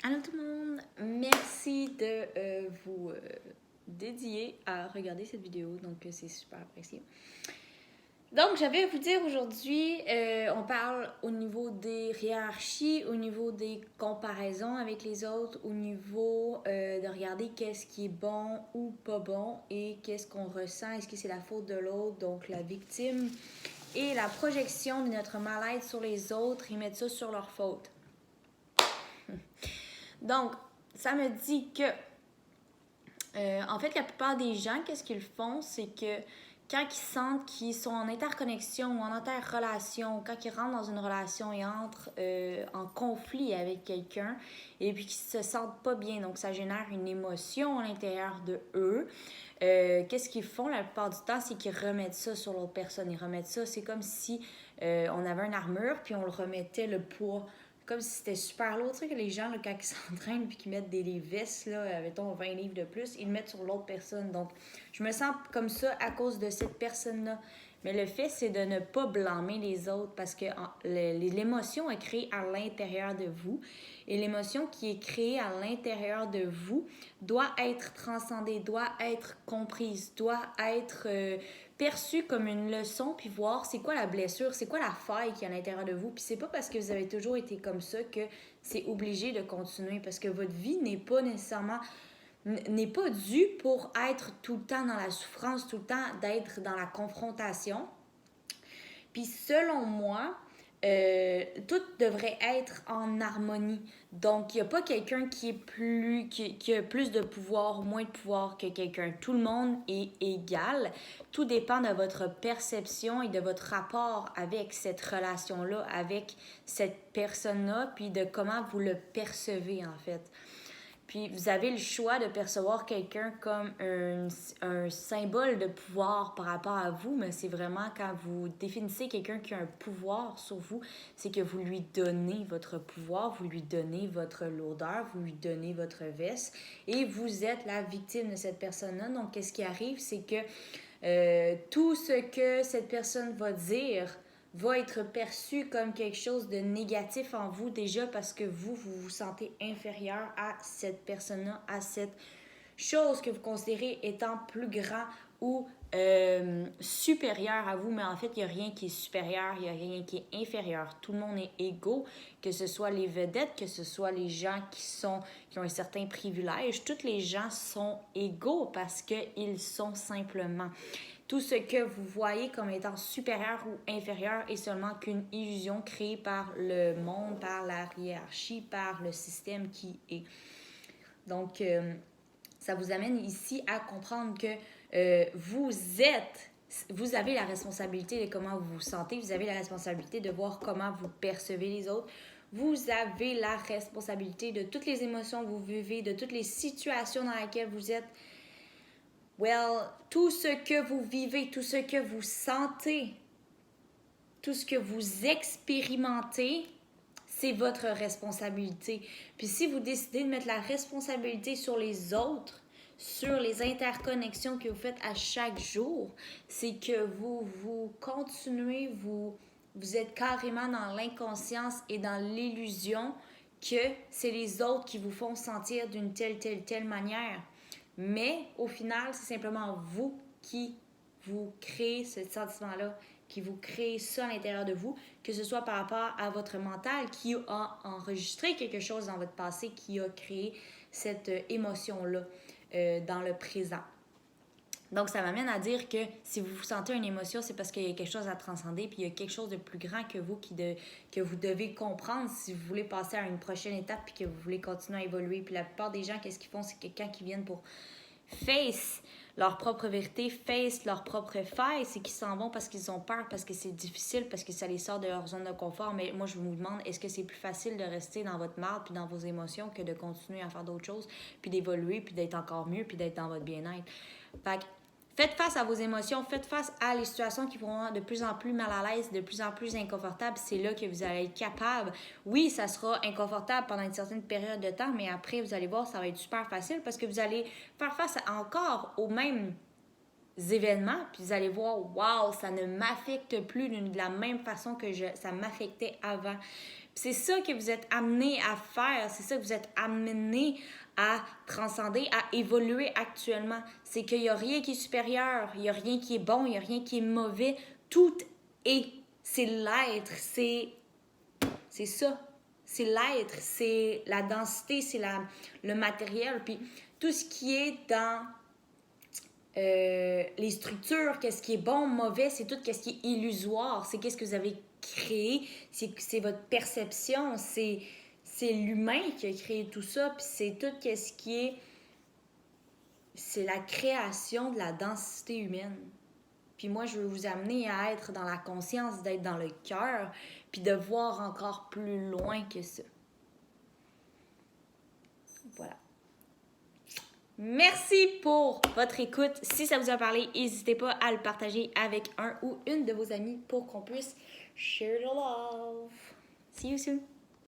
Allô tout le monde, merci de vous dédier à regarder cette vidéo, donc c'est super apprécié. Donc j'avais à vous dire aujourd'hui, on parle au niveau des hiérarchies, au niveau des comparaisons avec les autres, au niveau de regarder qu'est-ce qui est bon ou pas bon et qu'est-ce qu'on ressent, est-ce que c'est la faute de l'autre, donc la victime, et la projection de notre mal-être sur les autres et mettre ça sur leur faute. Donc, ça me dit que, en fait, la plupart des gens, qu'est-ce qu'ils font, c'est que quand ils sentent qu'ils sont en interconnexion ou en interrelation, quand ils rentrent dans une relation et entrent en conflit avec quelqu'un, et puis qu'ils se sentent pas bien, donc ça génère une émotion à l'intérieur de eux. Qu'est-ce qu'ils font la plupart du temps, c'est qu'ils remettent ça sur l'autre personne. Ils remettent ça, c'est comme si on avait une armure, puis on le remettait le poids comme si c'était super lourd. Tu sais que les gens, là, quand ils s'entraînent puis qu'ils mettent des vestes, là, mettons 20 livres de plus, ils le mettent sur l'autre personne. Donc, je me sens comme ça à cause de cette personne-là. Mais le fait, c'est de ne pas blâmer les autres parce que l'émotion est créée à l'intérieur de vous. Et l'émotion qui est créée à l'intérieur de vous doit être transcendée, doit être comprise, doit être perçue comme une leçon, puis voir c'est quoi la blessure, c'est quoi la faille qui est à l'intérieur de vous. Puis c'est pas parce que vous avez toujours été comme ça que c'est obligé de continuer, parce que votre vie n'est pas nécessairement n'est pas due pour être tout le temps dans la souffrance, tout le temps d'être dans la confrontation. Puis selon moi, tout devrait être en harmonie. Donc, il n'y a pas quelqu'un qui a plus de pouvoir ou moins de pouvoir que quelqu'un. Tout le monde est égal. Tout dépend de votre perception et de votre rapport avec cette relation-là, avec cette personne-là, puis de comment vous le percevez en fait. Puis vous avez le choix de percevoir quelqu'un comme un symbole de pouvoir par rapport à vous, mais c'est vraiment quand vous définissez quelqu'un qui a un pouvoir sur vous, c'est que vous lui donnez votre pouvoir, vous lui donnez votre lourdeur, vous lui donnez votre veste et vous êtes la victime de cette personne-là. Donc, qu'est-ce qui arrive, c'est que tout ce que cette personne va dire va être perçu comme quelque chose de négatif en vous déjà parce que vous vous sentez inférieur à cette personne-là, à cette chose que vous considérez étant plus grand ou supérieur à vous, mais en fait, il n'y a rien qui est supérieur, il n'y a rien qui est inférieur. Tout le monde est égaux, que ce soit les vedettes, que ce soit les gens qui ont un certain privilège. Tous les gens sont égaux parce qu'ils sont simplement. Tout ce que vous voyez comme étant supérieur ou inférieur est seulement qu'une illusion créée par le monde, par la hiérarchie, par le système qui est. Donc, ça vous amène ici à comprendre que vous avez la responsabilité de comment vous vous sentez, vous avez la responsabilité de voir comment vous percevez les autres, vous avez la responsabilité de toutes les émotions que vous vivez, de toutes les situations dans lesquelles vous êtes. Tout ce que vous vivez, tout ce que vous sentez, tout ce que vous expérimentez, c'est votre responsabilité. Puis si vous décidez de mettre la responsabilité sur les autres, sur les interconnexions que vous faites à chaque jour, c'est que vous continuez, vous êtes carrément dans l'inconscience et dans l'illusion que c'est les autres qui vous font sentir d'une telle manière. Mais au final, c'est simplement vous qui vous créez ce sentiment-là, qui vous crée ça à l'intérieur de vous, que ce soit par rapport à votre mental qui a enregistré quelque chose dans votre passé, qui a créé cette émotion-là dans le présent. Donc, ça m'amène à dire que si vous sentez une émotion, c'est parce qu'il y a quelque chose à transcender, puis il y a quelque chose de plus grand que vous que vous devez comprendre si vous voulez passer à une prochaine étape, puis que vous voulez continuer à évoluer. Puis la plupart des gens, qu'est-ce qu'ils font? C'est que quand ils viennent pour face leur propre vérité, face leur propre faille, c'est qu'ils s'en vont parce qu'ils ont peur, parce que c'est difficile, parce que ça les sort de leur zone de confort. Mais moi, je vous demande, est-ce que c'est plus facile de rester dans votre mal puis dans vos émotions que de continuer à faire d'autres choses, puis d'évoluer, puis d'être encore mieux, puis d'être dans votre bien-être? Fait que faites face à vos émotions, faites face à les situations qui vont rendre de plus en plus mal à l'aise, de plus en plus inconfortables. C'est là que vous allez être capable. Oui, ça sera inconfortable pendant une certaine période de temps, mais après, vous allez voir, ça va être super facile parce que vous allez faire face encore aux mêmes événements, puis vous allez voir, wow, ça ne m'affecte plus de la même façon que ça m'affectait avant. C'est ça que vous êtes amené à faire, c'est ça que vous êtes amené à transcender, à évoluer actuellement. C'est qu'il n'y a rien qui est supérieur, il n'y a rien qui est bon, il n'y a rien qui est mauvais. Tout est. C'est l'être, c'est ça. C'est l'être, c'est la densité, c'est le matériel. Puis tout ce qui est dans les structures, qu'est-ce qui est bon, mauvais, c'est tout qu'est-ce qui est illusoire. C'est qu'est-ce que vous avez créé, c'est votre perception, c'est l'humain qui a créé tout ça, puis c'est tout qu'est-ce qui est... C'est la création de la densité humaine. Puis moi, je veux vous amener à être dans la conscience, d'être dans le cœur, puis de voir encore plus loin que ça. Voilà. Merci pour votre écoute. Si ça vous a parlé, n'hésitez pas à le partager avec un ou une de vos amis pour qu'on puisse share the love. See you soon.